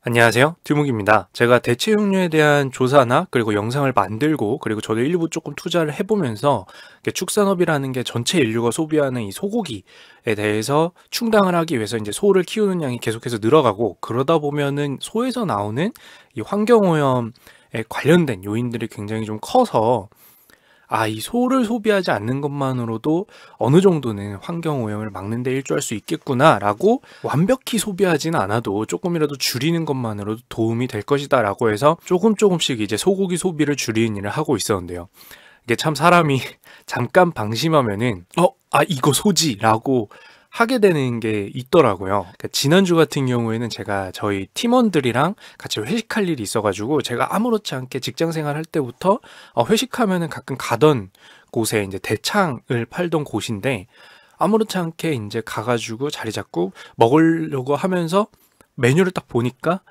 안녕하세요. 듀목입니다. 제가 대체육류에 대한 조사나 그리고 영상을 만들고 그리고 저도 일부 조금 투자를 해보면서 축산업이라는 게 전체 인류가 소비하는 이 소고기에 대해서 충당을 하기 위해서 이제 소를 키우는 양이 계속해서 늘어가고 그러다 보면은 소에서 나오는 이 환경오염에 관련된 요인들이 굉장히 좀 커서 이 소를 소비하지 않는 것만으로도 어느 정도는 환경오염을 막는 데 일조할 수 있겠구나라고 완벽히 소비하지는 않아도 조금이라도 줄이는 것만으로도 도움이 될 것이다라고 해서 조금씩 이제 소고기 소비를 줄이는 일을 하고 있었는데요. 이게 참 사람이 잠깐 방심하면은 이거 소지라고 하게 되는 게 있더라고요. 그러니까 지난주 같은 경우에는 제가 저희 팀원들이랑 같이 회식할 일이 있어가지고 제가 아무렇지 않게 직장 생활할 때부터 회식하면은 가끔 가던 곳에 이제 대창을 팔던 곳인데 아무렇지 않게 이제 가가지고 자리 잡고 먹으려고 하면서 메뉴를 딱 보니까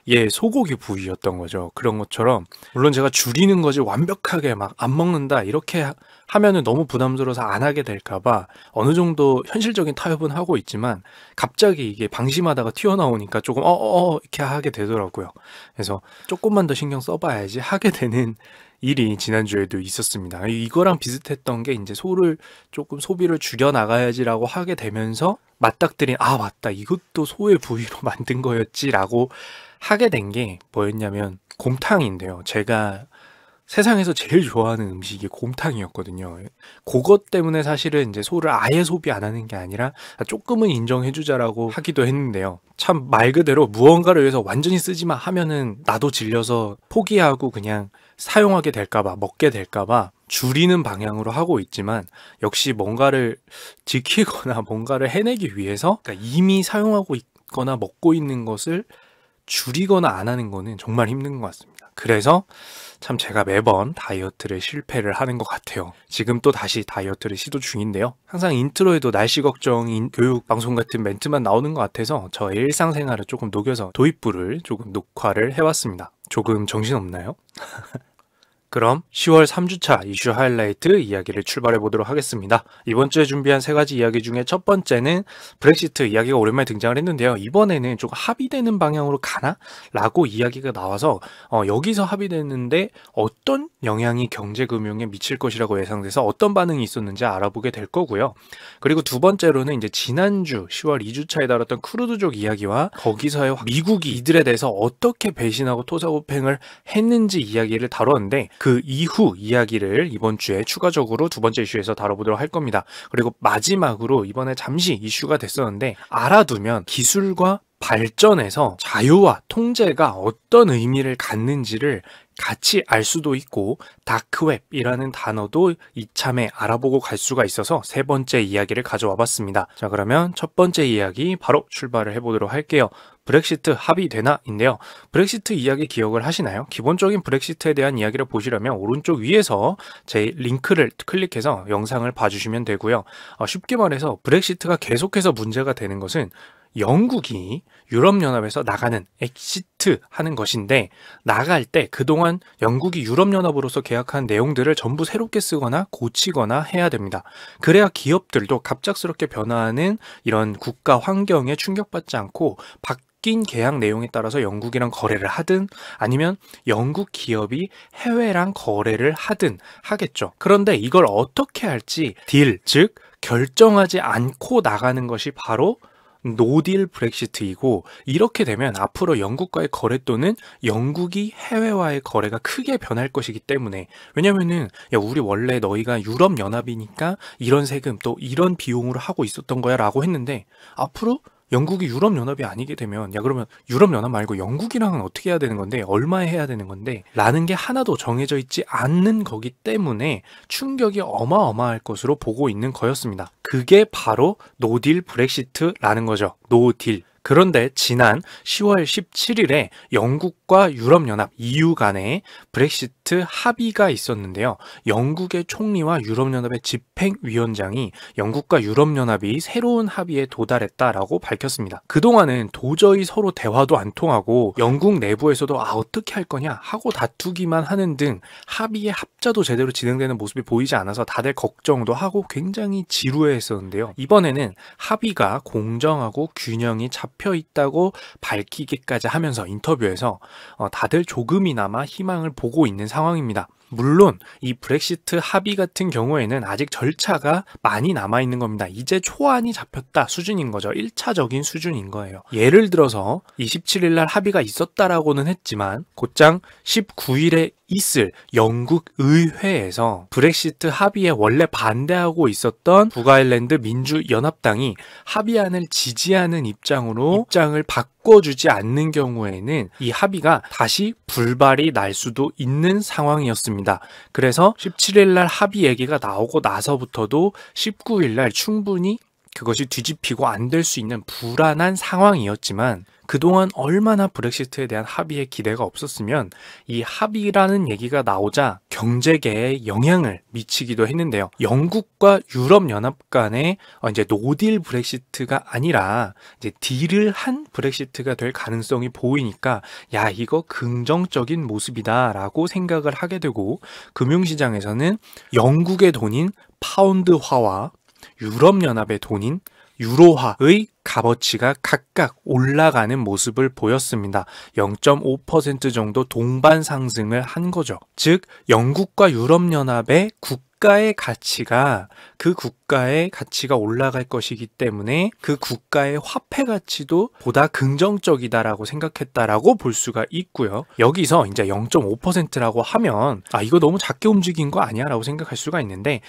이게 소고기 부위였던 거죠. 그런 것처럼 물론 제가 줄이는 거지 완벽하게 막 안 먹는다 이렇게 하면은 너무 부담스러워서 안 하게 될까봐 어느 정도 현실적인 타협은 하고 있지만 갑자기 이게 방심하다가 튀어나오니까 조금 이렇게 하게 되더라고요. 그래서 조금만 더 신경 써봐야지 하게 되는 일이 지난주에도 있었습니다. 이거랑 비슷했던 게 이제 소를 조금 소비를 줄여 나가야지라고 하게 되면서 맞닥뜨린 맞다 이것도 소의 부위로 만든 거였지라고 하게 된 게 뭐였냐면 곰탕인데요. 제가 세상에서 제일 좋아하는 음식이 곰탕이었거든요. 그것 때문에 사실은 이제 소를 아예 소비 안 하는 게 아니라 조금은 인정해주자라고 하기도 했는데요. 참 말 그대로 무언가를 위해서 완전히 쓰지만 하면은 나도 질려서 포기하고 그냥 사용하게 될까봐, 먹게 될까봐 줄이는 방향으로 하고 있지만 역시 뭔가를 지키거나 뭔가를 해내기 위해서 그러니까 이미 사용하고 있거나 먹고 있는 것을 줄이거나 안 하는 거는 정말 힘든 것 같습니다. 그래서 참 제가 매번 다이어트를 실패를 하는 것 같아요. 지금 또 다시 다이어트를 시도 중인데요. 항상 인트로에도 날씨 걱정, 교육 방송 같은 멘트만 나오는 것 같아서 저의 일상생활을 조금 녹여서 도입부를 조금 녹화를 해왔습니다. 조금 정신없나요? 그럼 10월 3주차 이슈 하이라이트 이야기를 출발해 보도록 하겠습니다. 이번 주에 준비한 세 가지 이야기 중에 첫 번째는 브렉시트 이야기가 오랜만에 등장을 했는데요. 이번에는 조금 합의되는 방향으로 가나? 라고 이야기가 나와서 여기서 합의됐는데 어떤 영향이 경제금융에 미칠 것이라고 예상돼서 어떤 반응이 있었는지 알아보게 될 거고요. 그리고 두 번째로는 이제 지난주 10월 2주차에 다뤘던 크루드족 이야기와 거기서의 미국이 이들에 대해서 어떻게 배신하고 토사구팽을 했는지 이야기를 다뤘는데 그 이후 이야기를 이번 주에 추가적으로 두 번째 이슈에서 다뤄보도록 할 겁니다. 그리고 마지막으로 이번에 잠시 이슈가 됐었는데 알아두면 기술과 발전에서 자유와 통제가 어떤 의미를 갖는지를 같이 알 수도 있고 다크웹이라는 단어도 이참에 알아보고 갈 수가 있어서 세 번째 이야기를 가져와 봤습니다. 자, 그러면 첫 번째 이야기 바로 출발을 해보도록 할게요. 브렉시트 합의되나인데요. 브렉시트 이야기 기억을 하시나요? 기본적인 브렉시트에 대한 이야기를 보시려면 오른쪽 위에서 제 링크를 클릭해서 영상을 봐주시면 되고요. 쉽게 말해서 브렉시트가 계속해서 문제가 되는 것은 영국이 유럽연합에서 나가는 엑시트 하는 것인데 나갈 때 그동안 영국이 유럽연합으로서 계약한 내용들을 전부 새롭게 쓰거나 고치거나 해야 됩니다. 그래야 기업들도 갑작스럽게 변화하는 이런 국가 환경에 충격받지 않고 바뀐 계약 내용에 따라서 영국이랑 거래를 하든 아니면 영국 기업이 해외랑 거래를 하든 하겠죠. 그런데 이걸 어떻게 할지 즉 결정하지 않고 나가는 것이 바로 노딜 브렉시트이고 이렇게 되면 앞으로 영국과의 거래 또는 영국이 해외와의 거래가 크게 변할 것이기 때문에 왜냐면은 우리 원래 너희가 유럽연합이니까 이런 세금 또 이런 비용으로 하고 있었던 거야 라고 했는데 앞으로 영국이 유럽연합이 아니게 되면 그러면 유럽연합 말고 영국이랑은 어떻게 해야 되는 건데 얼마에 해야 되는 건데 라는 게 하나도 정해져 있지 않는 거기 때문에 충격이 어마어마할 것으로 보고 있는 거였습니다. 그게 바로 노딜 브렉시트라는 거죠. 노딜. 그런데 지난 10월 17일에 영국과 유럽연합 EU 간에 브렉시트 합의가 있었는데요. 영국의 총리와 유럽연합의 집행위원장이 영국과 유럽연합이 새로운 합의에 도달했다라고 밝혔습니다. 그동안은 도저히 서로 대화도 안 통하고 영국 내부에서도 어떻게 할 거냐 하고 다투기만 하는 등 합의의 합자도 제대로 진행되는 모습이 보이지 않아서 다들 걱정도 하고 굉장히 지루해했었는데요. 이번에는 합의가 공정하고 균형이 잡 잡혀 있다고 밝히기까지 하면서 인터뷰에서 다들 조금이나마 희망을 보고 있는 상황입니다. 물론 이 브렉시트 합의 같은 경우에는 아직 절차가 많이 남아있는 겁니다. 이제 초안이 잡혔다 수준인 거죠. 1차적인 수준인 거예요. 예를 들어서 27일 날 합의가 있었다라고는 했지만 곧장 19일에 있을 영국 의회에서 브렉시트 합의에 원래 반대하고 있었던 북아일랜드 민주연합당이 합의안을 지지하는 입장을 바꿔주지 않는 경우에는 이 합의가 다시 불발이 날 수도 있는 상황이었습니다. 그래서 17일 날 합의 얘기가 나오고 나서부터도 19일 날 충분히 그것이 뒤집히고 안 될 수 있는 불안한 상황이었지만 그동안 얼마나 브렉시트에 대한 합의에 기대가 없었으면 이 합의라는 얘기가 나오자 경제계에 영향을 미치기도 했는데요. 영국과 유럽연합 간의 이제 노딜 브렉시트가 아니라 이제 딜을 한 브렉시트가 될 가능성이 보이니까 야, 이거 긍정적인 모습이다라고 생각을 하게 되고 금융시장에서는 영국의 돈인 파운드화와 유럽연합의 돈인 유로화의 값어치가 각각 올라가는 모습을 보였습니다. 0.5% 정도 동반 상승을 한 거죠. 즉 영국과 유럽연합의 국가의 가치가 그 국가의 가치가 올라갈 것이기 때문에 그 국가의 화폐 가치도 보다 긍정적이다라고 생각했다라고 볼 수가 있고요. 여기서 이제 0.5%라고 하면 이거 너무 작게 움직인 거 아니야? 라고 생각할 수가 있는데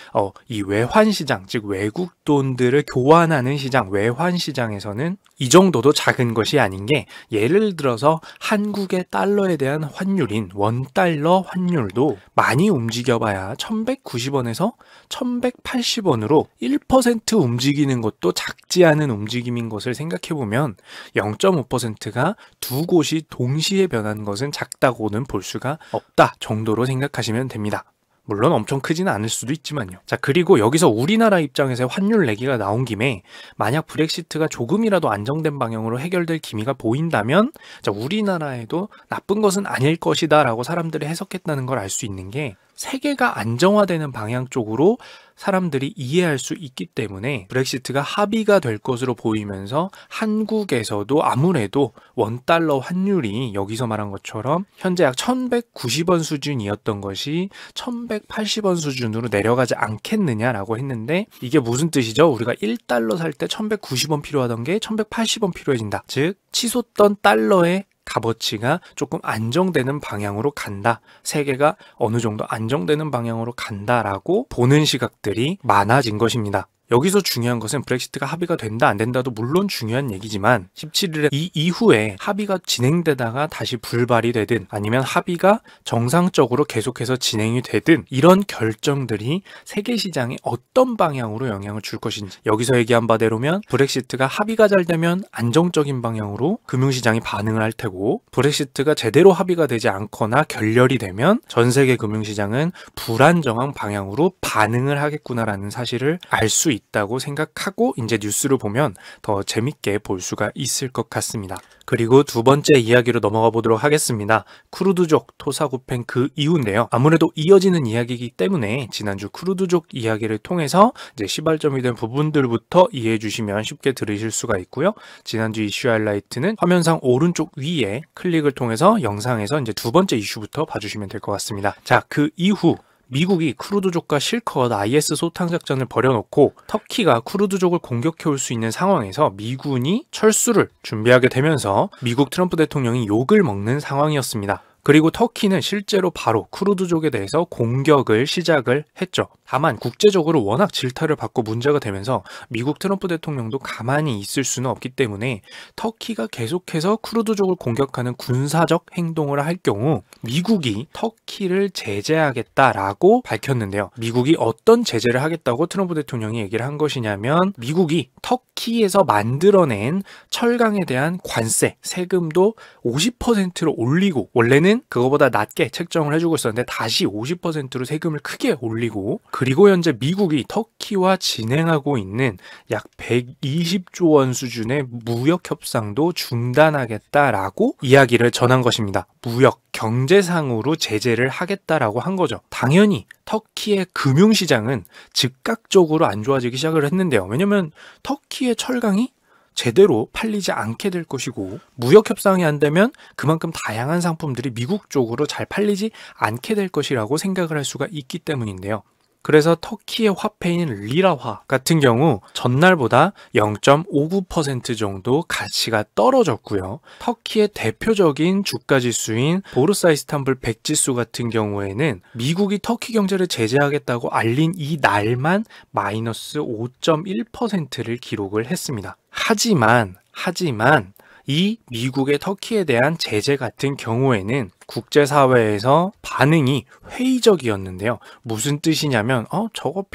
이 외환 시장, 즉 외국 돈들을 교환하는 시장, 외환 시장에서는 이 정도도 작은 것이 아닌 게 예를 들어서 한국의 달러에 대한 환율인 원달러 환율도 많이 움직여봐야 1190원에서 1180원으로 1% 움직이는 것도 작지 않은 움직임인 것을 생각해보면 0.5%가 두 곳이 동시에 변한 것은 작다고는 볼 수가 없다 정도로 생각하시면 됩니다. 물론 엄청 크지는 않을 수도 있지만요. 자, 그리고 여기서 우리나라 입장에서 환율 얘기가 나온 김에 만약 브렉시트가 조금이라도 안정된 방향으로 해결될 기미가 보인다면 우리나라에도 나쁜 것은 아닐 것이다 라고 사람들이 해석했다는 걸 알 수 있는 게 세계가 안정화되는 방향 쪽으로 사람들이 이해할 수 있기 때문에 브렉시트가 합의가 될 것으로 보이면서 한국에서도 아무래도 원달러 환율이 여기서 말한 것처럼 현재 약 1190원 수준이었던 것이 1180원 수준으로 내려가지 않겠느냐라고 했는데 이게 무슨 뜻이죠? 우리가 1달러 살 때 1190원 필요하던 게 1180원 필요해진다. 즉 치솟던 달러의 값어치가 조금 안정되는 방향으로 간다. 세계가 어느 정도 안정되는 방향으로 간다라고 보는 시각들이 많아진 것입니다. 여기서 중요한 것은 브렉시트가 합의가 된다 안 된다도 물론 중요한 얘기지만 17일에 이 이후에 합의가 진행되다가 다시 불발이 되든 아니면 합의가 정상적으로 계속해서 진행이 되든 이런 결정들이 세계 시장에 어떤 방향으로 영향을 줄 것인지 여기서 얘기한 바대로면 브렉시트가 합의가 잘 되면 안정적인 방향으로 금융시장이 반응을 할 테고 브렉시트가 제대로 합의가 되지 않거나 결렬이 되면 전 세계 금융시장은 불안정한 방향으로 반응을 하겠구나라는 사실을 알 수 있다고 생각하고 이제 뉴스를 보면 더 재밌게 볼 수가 있을 것 같습니다. 그리고 두 번째 이야기로 넘어가 보도록 하겠습니다. 쿠르드족 토사구팽 그 이후인데요. 아무래도 이어지는 이야기이기 때문에 지난주 쿠르드족 이야기를 통해서 이제 시발점이 된 부분들부터 이해해 주시면 쉽게 들으실 수가 있고요. 지난주 이슈 하이라이트는 화면상 오른쪽 위에 클릭을 통해서 영상에서 이제 두 번째 이슈부터 봐주시면 될 것 같습니다. 자, 그 이후 미국이 쿠르드족과 실컷 IS 소탕작전을 벌여놓고 터키가 쿠르드족을 공격해올 수 있는 상황에서 미군이 철수를 준비하게 되면서 미국 트럼프 대통령이 욕을 먹는 상황이었습니다. 그리고 터키는 실제로 바로 쿠르드족에 대해서 공격을 시작을 했죠. 다만 국제적으로 워낙 질타를 받고 문제가 되면서 미국 트럼프 대통령도 가만히 있을 수는 없기 때문에 터키가 계속해서 쿠르드족을 공격하는 군사적 행동을 할 경우 미국이 터키를 제재하겠다라고 밝혔는데요. 미국이 어떤 제재를 하겠다고 트럼프 대통령이 얘기를 한 것이냐면 미국이 터키에서 만들어낸 철강에 대한 관세, 세금도 50%로 올리고 원래는 그거보다 낮게 책정을 해주고 있었는데 다시 50%로 세금을 크게 올리고 그리고 현재 미국이 터키와 진행하고 있는 약 120조 원 수준의 무역 협상도 중단하겠다라고 이야기를 전한 것입니다. 무역, 경제상으로 제재를 하겠다라고 한 거죠. 당연히 터키의 금융시장은 즉각적으로 안 좋아지기 시작을 했는데요. 왜냐면 터키의 철강이 제대로 팔리지 않게 될 것이고, 무역 협상이 안 되면 그만큼 다양한 상품들이 미국 쪽으로 잘 팔리지 않게 될 것이라고 생각을 할 수가 있기 때문인데요. 그래서 터키의 화폐인 리라화 같은 경우 전날보다 0.59% 정도 가치가 떨어졌고요. 터키의 대표적인 주가 지수인 보르사 이스탄불 100 지수 같은 경우에는 미국이 터키 경제를 제재하겠다고 알린 이 날만 마이너스 5.1%를 기록을 했습니다. 하지만 이 미국의 터키에 대한 제재 같은 경우에는 국제사회에서 반응이 회의적이었는데요. 무슨 뜻이냐면 저건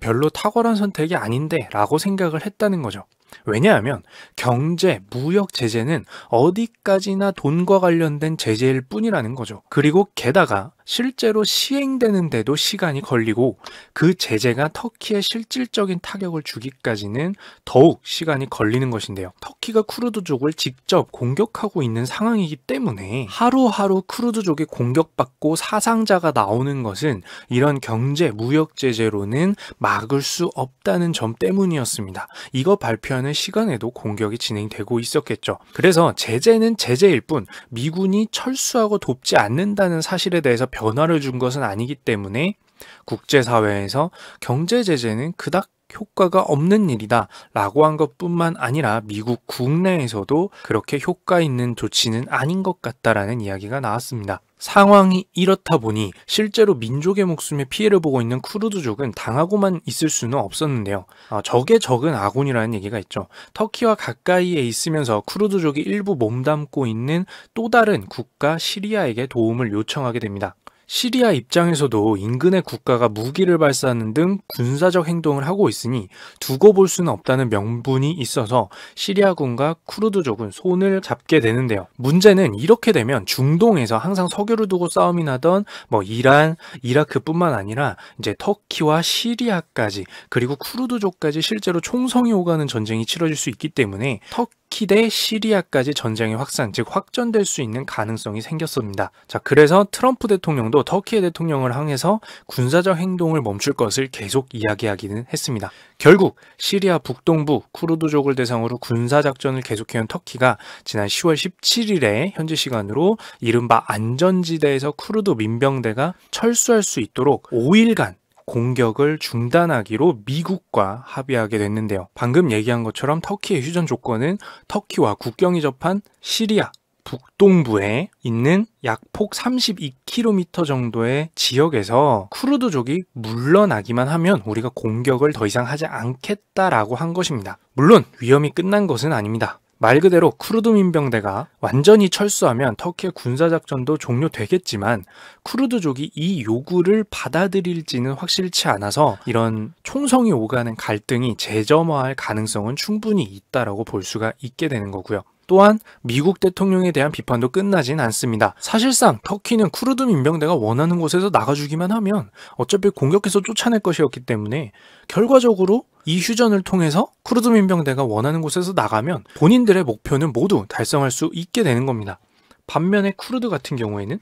별로 탁월한 선택이 아닌데 라고 생각을 했다는 거죠. 왜냐하면 경제, 무역 제재는 어디까지나 돈과 관련된 제재일 뿐이라는 거죠. 그리고 게다가 실제로 시행되는데도 시간이 걸리고 그 제재가 터키에 실질적인 타격을 주기까지는 더욱 시간이 걸리는 것인데요. 터키가 쿠르드족을 직접 공격하고 있는 상황이기 때문에 하루하루 쿠르드족이 공격받고 사상자가 나오는 것은 이런 경제, 무역 제재로는 막을 수 없다는 점 때문이었습니다. 이거 발표하는 시간에도 공격이 진행되고 있었겠죠. 그래서 제재는 제재일 뿐 미군이 철수하고 돕지 않는다는 사실에 대해서 변화를 준 것은 아니기 때문에 국제사회에서 경제 제재는 그닥 효과가 없는 일이다 라고 한 것뿐만 아니라 미국 국내에서도 그렇게 효과 있는 조치는 아닌 것 같다라는 이야기가 나왔습니다. 상황이 이렇다 보니 실제로 민족의 목숨에 피해를 보고 있는 쿠르드족은 당하고만 있을 수는 없었는데요. 적의 적은 아군이라는 얘기가 있죠. 터키와 가까이에 있으면서 쿠르드족이 일부 몸담고 있는 또 다른 국가 시리아에게 도움을 요청하게 됩니다. 시리아 입장에서도 인근의 국가가 무기를 발사하는 등 군사적 행동을 하고 있으니 두고 볼 수는 없다는 명분이 있어서 시리아군과 쿠르드족은 손을 잡게 되는데요. 문제는 이렇게 되면 중동에서 항상 석유를 두고 싸움이 나던 이란, 이라크뿐만 아니라 이제 터키와 시리아까지 그리고 쿠르드족까지 실제로 총성이 오가는 전쟁이 치러질 수 있기 때문에 터키 대 시리아까지 전쟁의 확산, 즉 확전될 수 있는 가능성이 생겼습니다. 자, 그래서 트럼프 대통령도 터키의 대통령을 향해서 군사적 행동을 멈출 것을 계속 이야기하기는 했습니다. 결국 시리아 북동부 쿠르드족을 대상으로 군사작전을 계속해온 터키가 지난 10월 17일에 현지 시간으로 이른바 안전지대에서 쿠르드 민병대가 철수할 수 있도록 5일간 공격을 중단하기로 미국과 합의하게 됐는데요. 방금 얘기한 것처럼 터키의 휴전 조건은 터키와 국경이 접한 시리아 북동부에 있는 약 폭 32km 정도의 지역에서 쿠르드족이 물러나기만 하면 우리가 공격을 더 이상 하지 않겠다라고 한 것입니다. 물론 위험이 끝난 것은 아닙니다. 말 그대로 쿠르드 민병대가 완전히 철수하면 터키의 군사작전도 종료되겠지만 쿠르드족이 이 요구를 받아들일지는 확실치 않아서 이런 총성이 오가는 갈등이 재점화할 가능성은 충분히 있다라고 볼 수가 있게 되는 거고요. 또한 미국 대통령에 대한 비판도 끝나진 않습니다. 사실상 터키는 쿠르드 민병대가 원하는 곳에서 나가주기만 하면 어차피 공격해서 쫓아낼 것이었기 때문에 결과적으로 이 휴전을 통해서 쿠르드 민병대가 원하는 곳에서 나가면 본인들의 목표는 모두 달성할 수 있게 되는 겁니다. 반면에 쿠르드 같은 경우에는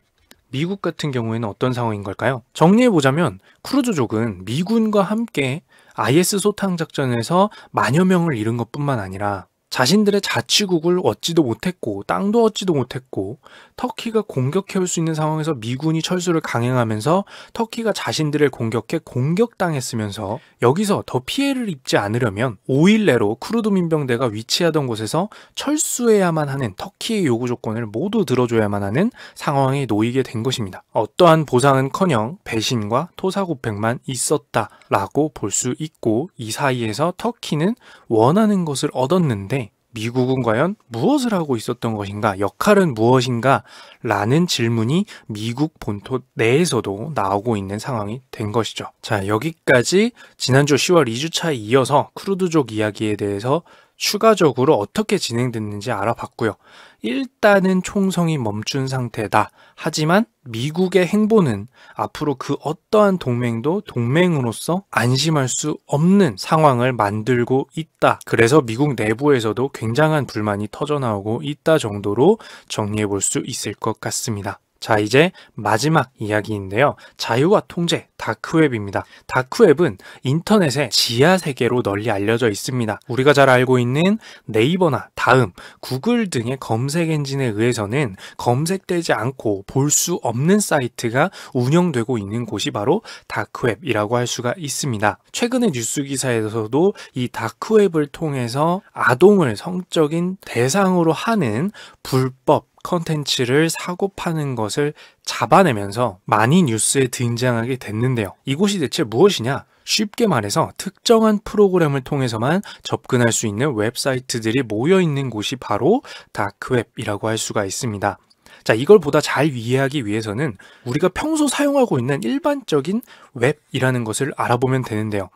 미국 같은 경우에는 어떤 상황인 걸까요? 정리해보자면 쿠르드족은 미군과 함께 IS 소탕 작전에서 만여 명을 잃은 것뿐만 아니라 자신들의 자치국을 얻지도 못했고 땅도 얻지도 못했고 터키가 공격해올 수 있는 상황에서 미군이 철수를 강행하면서 터키가 자신들을 공격해 공격당했으면서 여기서 더 피해를 입지 않으려면 5일 내로 쿠르드 민병대가 위치하던 곳에서 철수해야만 하는 터키의 요구 조건을 모두 들어줘야만 하는 상황에 놓이게 된 것입니다. 어떠한 보상은커녕 배신과 토사구팽만 있었다라고 볼 수 있고 이 사이에서 터키는 원하는 것을 얻었는데 미국은 과연 무엇을 하고 있었던 것인가? 역할은 무엇인가? 라는 질문이 미국 본토 내에서도 나오고 있는 상황이 된 것이죠. 자, 여기까지 지난주 10월 2주차에 이어서 쿠르드족 이야기에 대해서 추가적으로 어떻게 진행됐는지 알아봤고요. 일단은 총성이 멈춘 상태다. 하지만 미국의 행보는 앞으로 그 어떠한 동맹도 동맹으로서 안심할 수 없는 상황을 만들고 있다. 그래서 미국 내부에서도 굉장한 불만이 터져나오고 있다 정도로 정리해 볼 수 있을 것 같습니다. 자, 이제 마지막 이야기인데요. 자유와 통제, 다크웹입니다. 다크웹은 인터넷의 지하 세계로 널리 알려져 있습니다. 우리가 잘 알고 있는 네이버나 다음, 구글 등의 검색 엔진에 의해서는 검색되지 않고 볼 수 없는 사이트가 운영되고 있는 곳이 바로 다크웹이라고 할 수가 있습니다. 최근의 뉴스 기사에서도 이 다크웹을 통해서 아동을 성적인 대상으로 하는 불법 컨텐츠를 사고 파는 것을 잡아내면서 많이 뉴스에 등장하게 됐는데요. 이곳이 대체 무엇이냐? 쉽게 말해서 특정한 프로그램을 통해서만 접근할 수 있는 웹사이트들이 모여 있는 곳이 바로 다크웹이라고 할 수가 있습니다. 자, 이걸 보다 잘 이해하기 위해서는 우리가 평소 사용하고 있는 일반적인 웹이라는 것을 알아보면 되는데요.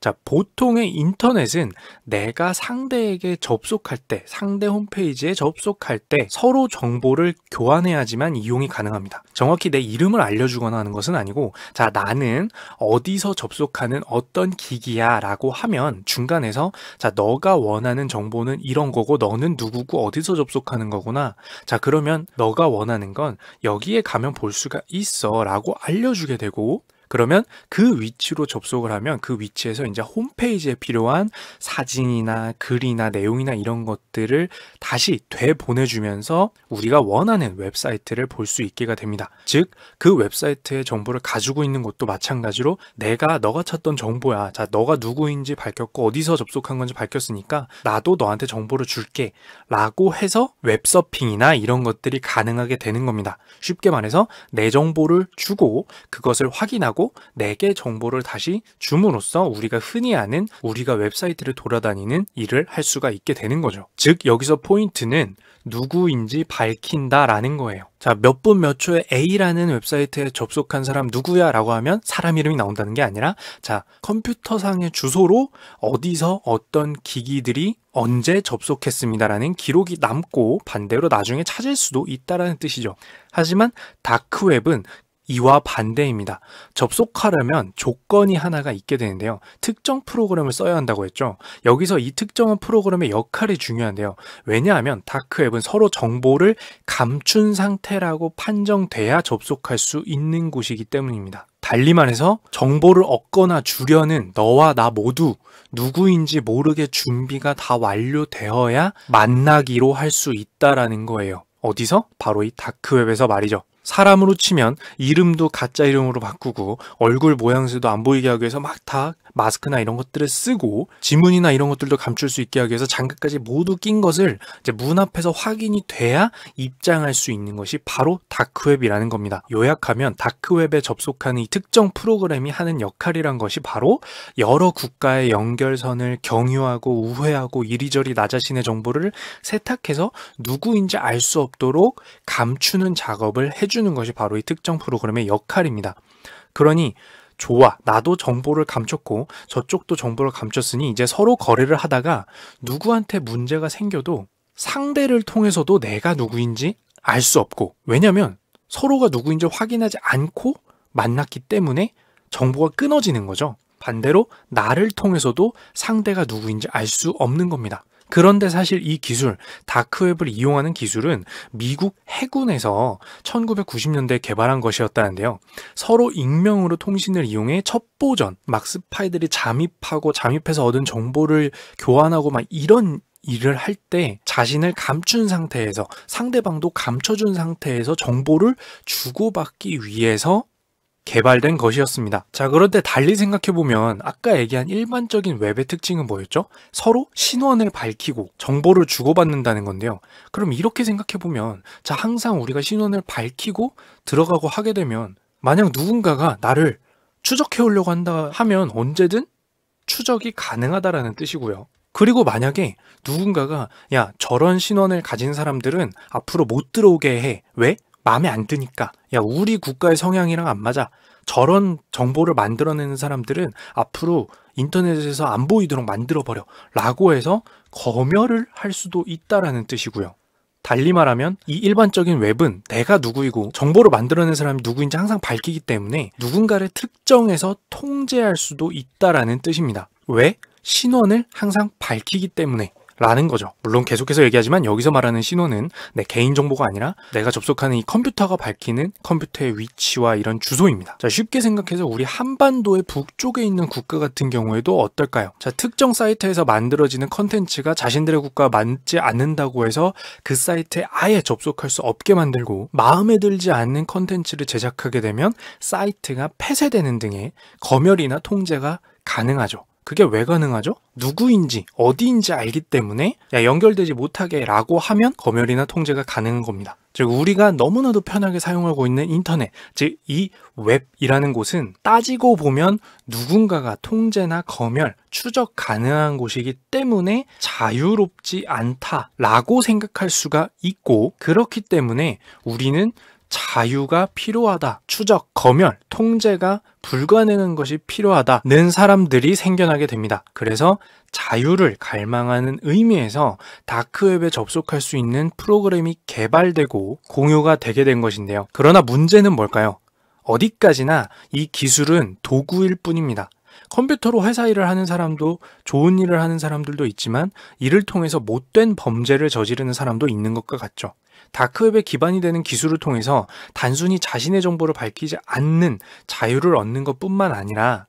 자, 보통의 인터넷은 내가 상대에게 접속할 때, 상대 홈페이지에 접속할 때 서로 정보를 교환해야지만 이용이 가능합니다. 정확히 내 이름을 알려주거나 하는 것은 아니고, 자, 나는 어디서 접속하는 어떤 기기야 라고 하면 중간에서 자, 너가 원하는 정보는 이런 거고 너는 누구고 어디서 접속하는 거구나. 자, 그러면 너가 원하는 건 여기에 가면 볼 수가 있어 라고 알려주게 되고, 그러면 그 위치로 접속을 하면 그 위치에서 이제 홈페이지에 필요한 사진이나 글이나 내용이나 이런 것들을 다시 되보내주면서 우리가 원하는 웹사이트를 볼 수 있게가 됩니다. 즉, 그 웹사이트의 정보를 가지고 있는 것도 마찬가지로 너가 찾던 정보야. 자, 너가 누구인지 밝혔고 어디서 접속한 건지 밝혔으니까 나도 너한테 정보를 줄게 라고 해서 웹서핑이나 이런 것들이 가능하게 되는 겁니다. 쉽게 말해서 내 정보를 주고 그것을 확인하고 내게 정보를 다시 줌으로써 우리가 흔히 아는 우리가 웹사이트를 돌아다니는 일을 할 수가 있게 되는 거죠. 즉, 여기서 포인트는 누구인지 밝힌다라는 거예요. 자, 몇 분 몇 초에 A라는 웹사이트에 접속한 사람 누구야 라고 하면 사람 이름이 나온다는 게 아니라 자, 컴퓨터상의 주소로 어디서 어떤 기기들이 언제 접속했습니다라는 기록이 남고 반대로 나중에 찾을 수도 있다라는 뜻이죠. 하지만 다크웹은 이와 반대입니다. 접속하려면 조건이 하나가 있게 되는데요. 특정 프로그램을 써야 한다고 했죠. 여기서 이 특정한 프로그램의 역할이 중요한데요. 왜냐하면 다크웹은 서로 정보를 감춘 상태라고 판정돼야 접속할 수 있는 곳이기 때문입니다. 달리 말해서 정보를 얻거나 주려는 너와 나 모두 누구인지 모르게 준비가 다 완료되어야 만나기로 할 수 있다라는 거예요. 어디서? 바로 이 다크웹에서 말이죠. 사람으로 치면 이름도 가짜 이름으로 바꾸고 얼굴 모양새도 안 보이게 하기 위해서 막 다 마스크나 이런 것들을 쓰고 지문이나 이런 것들도 감출 수 있게 하기 위해서 장갑까지 모두 낀 것을 이제 문 앞에서 확인이 돼야 입장할 수 있는 것이 바로 다크웹이라는 겁니다. 요약하면 다크웹에 접속하는 이 특정 프로그램이 하는 역할이란 것이 바로 여러 국가의 연결선을 경유하고 우회하고 이리저리 나 자신의 정보를 세탁해서 누구인지 알 수 없도록 감추는 작업을 해주는 것이 바로 이 특정 프로그램의 역할입니다. 그러니 좋아, 나도 정보를 감췄고 저쪽도 정보를 감췄으니 이제 서로 거래를 하다가 누구한테 문제가 생겨도 상대를 통해서도 내가 누구인지 알 수 없고, 왜냐면 서로가 누구인지 확인하지 않고 만났기 때문에 정보가 끊어지는 거죠. 반대로 나를 통해서도 상대가 누구인지 알 수 없는 겁니다. 그런데 사실 이 기술, 다크웹을 이용하는 기술은 미국 해군에서 1990년대에 개발한 것이었다는데요. 서로 익명으로 통신을 이용해 첩보전, 막 스파이들이 잠입하고 잠입해서 얻은 정보를 교환하고 막 이런 일을 할 때 자신을 감춘 상태에서 상대방도 감춰준 상태에서 정보를 주고받기 위해서 개발된 것이었습니다. 자, 그런데 달리 생각해보면 아까 얘기한 일반적인 웹의 특징은 뭐였죠? 서로 신원을 밝히고 정보를 주고받는다는 건데요. 그럼 이렇게 생각해보면 자, 항상 우리가 신원을 밝히고 들어가고 하게 되면 만약 누군가가 나를 추적해오려고 한다 하면 언제든 추적이 가능하다라는 뜻이고요. 그리고 만약에 누군가가 야, 저런 신원을 가진 사람들은 앞으로 못 들어오게 해. 왜? 마음에 안 드니까. 야, 우리 국가의 성향이랑 안 맞아. 저런 정보를 만들어내는 사람들은 앞으로 인터넷에서 안 보이도록 만들어버려 라고 해서 검열을 할 수도 있다라는 뜻이고요. 달리 말하면 이 일반적인 웹은 내가 누구이고 정보를 만들어낸 사람이 누구인지 항상 밝히기 때문에 누군가를 특정해서 통제할 수도 있다라는 뜻입니다. 왜? 신원을 항상 밝히기 때문에 라는 거죠. 물론 계속해서 얘기하지만 여기서 말하는 신호는 내 개인정보가 아니라 내가 접속하는 이 컴퓨터가 밝히는 컴퓨터의 위치와 이런 주소입니다. 자, 쉽게 생각해서 우리 한반도의 북쪽에 있는 국가 같은 경우에도 어떨까요? 자, 특정 사이트에서 만들어지는 컨텐츠가 자신들의 국가와 맞지 않는다고 해서 그 사이트에 아예 접속할 수 없게 만들고 마음에 들지 않는 컨텐츠를 제작하게 되면 사이트가 폐쇄되는 등의 검열이나 통제가 가능하죠. 그게 왜 가능하죠? 누구인지 어디인지 알기 때문에 연결되지 못하게 라고 하면 검열이나 통제가 가능한 겁니다. 즉 우리가 너무나도 편하게 사용하고 있는 인터넷, 즉 이 웹이라는 곳은 따지고 보면 누군가가 통제나 검열, 추적 가능한 곳이기 때문에 자유롭지 않다라고 생각할 수가 있고, 그렇기 때문에 우리는 자유가 필요하다, 추적, 검열, 통제가 불가능한 것이 필요하다는 사람들이 생겨나게 됩니다. 그래서 자유를 갈망하는 의미에서 다크웹에 접속할 수 있는 프로그램이 개발되고 공유가 되게 된 것인데요. 그러나 문제는 뭘까요? 어디까지나 이 기술은 도구일 뿐입니다. 컴퓨터로 회사 일을 하는 사람도 좋은 일을 하는 사람들도 있지만 이를 통해서 못된 범죄를 저지르는 사람도 있는 것과 같죠. 다크웹에 기반이 되는 기술을 통해서 단순히 자신의 정보를 밝히지 않는 자유를 얻는 것뿐만 아니라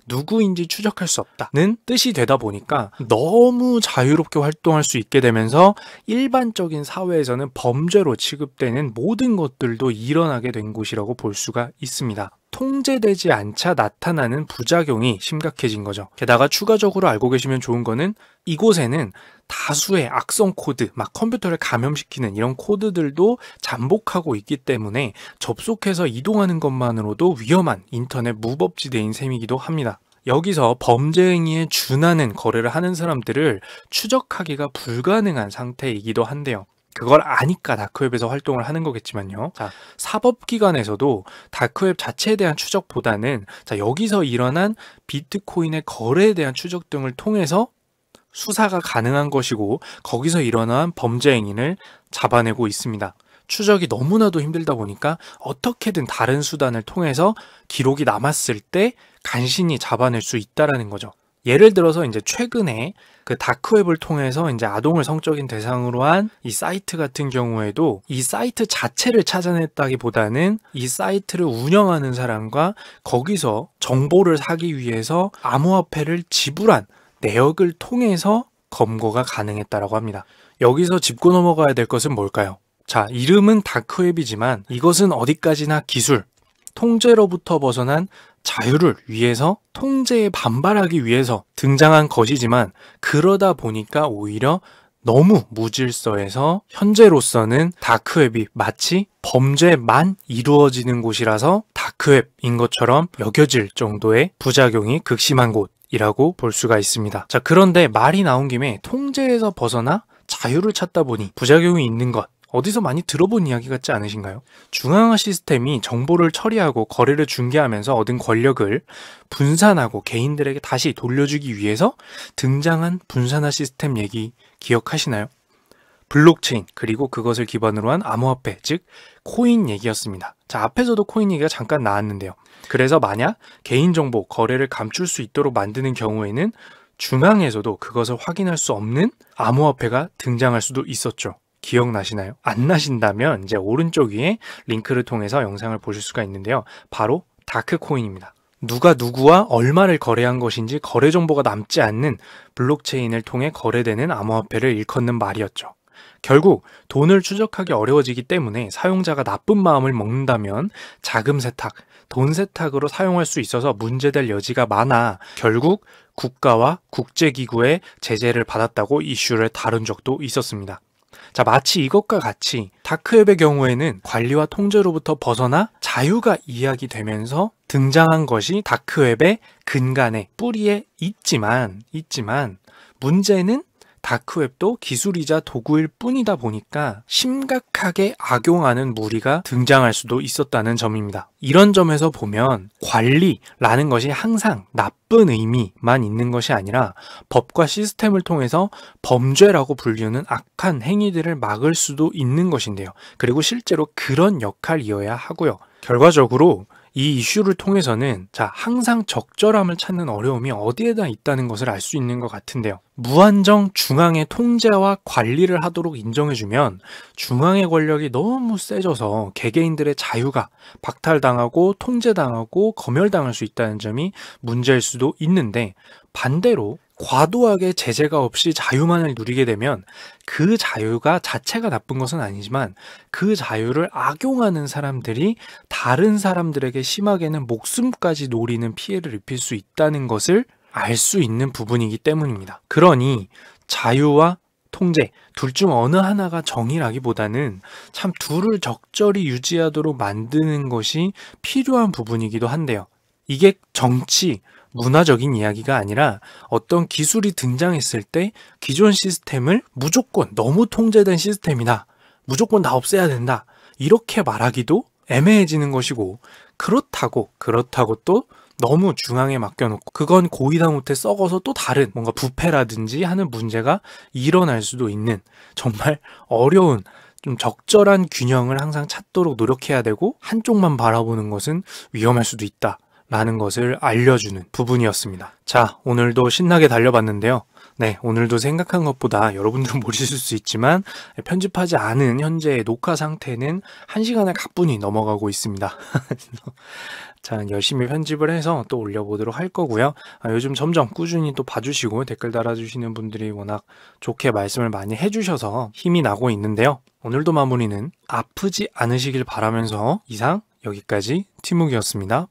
누구인지 추적할 수 없다는 뜻이 되다 보니까 너무 자유롭게 활동할 수 있게 되면서 일반적인 사회에서는 범죄로 취급되는 모든 것들도 일어나게 된 곳이라고 볼 수가 있습니다. 통제되지 않자 나타나는 부작용이 심각해진 거죠. 게다가 추가적으로 알고 계시면 좋은 거는 이곳에는 다수의 악성 코드, 막 컴퓨터를 감염시키는 이런 코드들도 잠복하고 있기 때문에 접속해서 이동하는 것만으로도 위험한 인터넷 무법지대인 셈이기도 합니다. 여기서 범죄 행위에 준하는 거래를 하는 사람들을 추적하기가 불가능한 상태이기도 한데요. 그걸 아니까 다크웹에서 활동을 하는 거겠지만요. 자, 사법기관에서도 다크웹 자체에 대한 추적보다는 여기서 일어난 비트코인의 거래에 대한 추적 등을 통해서 수사가 가능한 것이고 거기서 일어난 범죄 행위를 잡아내고 있습니다. 추적이 너무나도 힘들다 보니까 어떻게든 다른 수단을 통해서 기록이 남았을 때 간신히 잡아낼 수 있다라는 거죠. 예를 들어서 이제 최근에 그 다크웹을 통해서 이제 아동을 성적인 대상으로 한 이 사이트 같은 경우에도 이 사이트 자체를 찾아냈다기보다는 이 사이트를 운영하는 사람과 거기서 정보를 사기 위해서 암호화폐를 지불한 내역을 통해서 검거가 가능했다라고 합니다. 여기서 짚고 넘어가야 될 것은 뭘까요? 자, 이름은 다크웹이지만 이것은 어디까지나 기술, 통제로부터 벗어난 자유를 위해서, 통제에 반발하기 위해서 등장한 것이지만 그러다 보니까 오히려 너무 무질서해서 현재로서는 다크웹이 마치 범죄만 이루어지는 곳이라서 다크웹인 것처럼 여겨질 정도의 부작용이 극심한 곳이라고 볼 수가 있습니다. 자, 그런데 말이 나온 김에 통제에서 벗어나 자유를 찾다 보니 부작용이 있는 것, 어디서 많이 들어본 이야기 같지 않으신가요? 중앙화 시스템이 정보를 처리하고 거래를 중개하면서 얻은 권력을 분산하고 개인들에게 다시 돌려주기 위해서 등장한 분산화 시스템 얘기 기억하시나요? 블록체인, 그리고 그것을 기반으로 한 암호화폐, 즉 코인 얘기였습니다. 자, 앞에서도 코인 얘기가 잠깐 나왔는데요. 그래서 만약 개인정보, 거래를 감출 수 있도록 만드는 경우에는 중앙에서도 그것을 확인할 수 없는 암호화폐가 등장할 수도 있었죠. 기억나시나요? 안 나신다면 이제 오른쪽 위에 링크를 통해서 영상을 보실 수가 있는데요. 바로 다크코인입니다. 누가 누구와 얼마를 거래한 것인지 거래 정보가 남지 않는 블록체인을 통해 거래되는 암호화폐를 일컫는 말이었죠. 결국 돈을 추적하기 어려워지기 때문에 사용자가 나쁜 마음을 먹는다면 자금 세탁, 돈 세탁으로 사용할 수 있어서 문제될 여지가 많아 결국 국가와 국제기구의 제재를 받았다고 이슈를 다룬 적도 있었습니다. 자, 마치 이것과 같이 다크웹의 경우에는 관리와 통제로부터 벗어나 자유가 이야기되면서 등장한 것이 다크웹의 근간에, 뿌리에 있지만 문제는 다크웹도 기술이자 도구일 뿐이다 보니까 심각하게 악용하는 무리가 등장할 수도 있었다는 점입니다. 이런 점에서 보면 관리라는 것이 항상 나쁜 의미만 있는 것이 아니라 법과 시스템을 통해서 범죄라고 불리우는 악한 행위들을 막을 수도 있는 것인데요. 그리고 실제로 그런 역할이어야 하고요. 결과적으로 이 이슈를 통해서는 자, 항상 적절함을 찾는 어려움이 어디에다 있다는 것을 알 수 있는 것 같은데요. 무한정 중앙의 통제와 관리를 하도록 인정해주면 중앙의 권력이 너무 세져서 개개인들의 자유가 박탈당하고 통제당하고 검열당할 수 있다는 점이 문제일 수도 있는데, 반대로 과도하게 제재가 없이 자유만을 누리게 되면 그 자유가 자체가 나쁜 것은 아니지만 그 자유를 악용하는 사람들이 다른 사람들에게 심하게는 목숨까지 노리는 피해를 입힐 수 있다는 것을 알 수 있는 부분이기 때문입니다. 그러니 자유와 통제, 둘 중 어느 하나가 정의라기보다는 참 둘을 적절히 유지하도록 만드는 것이 필요한 부분이기도 한데요. 이게 정치, 문화적인 이야기가 아니라 어떤 기술이 등장했을 때 기존 시스템을 무조건 너무 통제된 시스템이다, 무조건 다 없애야 된다, 이렇게 말하기도 애매해지는 것이고, 그렇다고 또 너무 중앙에 맡겨놓고 그건 고의다 못해 썩어서 또 다른 뭔가 부패라든지 하는 문제가 일어날 수도 있는 정말 어려운, 좀 적절한 균형을 항상 찾도록 노력해야 되고, 한쪽만 바라보는 것은 위험할 수도 있다 라는 것을 알려주는 부분이었습니다. 자, 오늘도 신나게 달려봤는데요. 네, 오늘도 생각한 것보다 여러분들은 모르실 수 있지만 편집하지 않은 현재의 녹화 상태는 1시간을 가뿐히 넘어가고 있습니다. 자, 열심히 편집을 해서 또 올려보도록 할 거고요. 요즘 점점 꾸준히 또 봐주시고 댓글 달아주시는 분들이 워낙 좋게 말씀을 많이 해주셔서 힘이 나고 있는데요. 오늘도 마무리는 아프지 않으시길 바라면서 이상 여기까지 티묵이었습니다.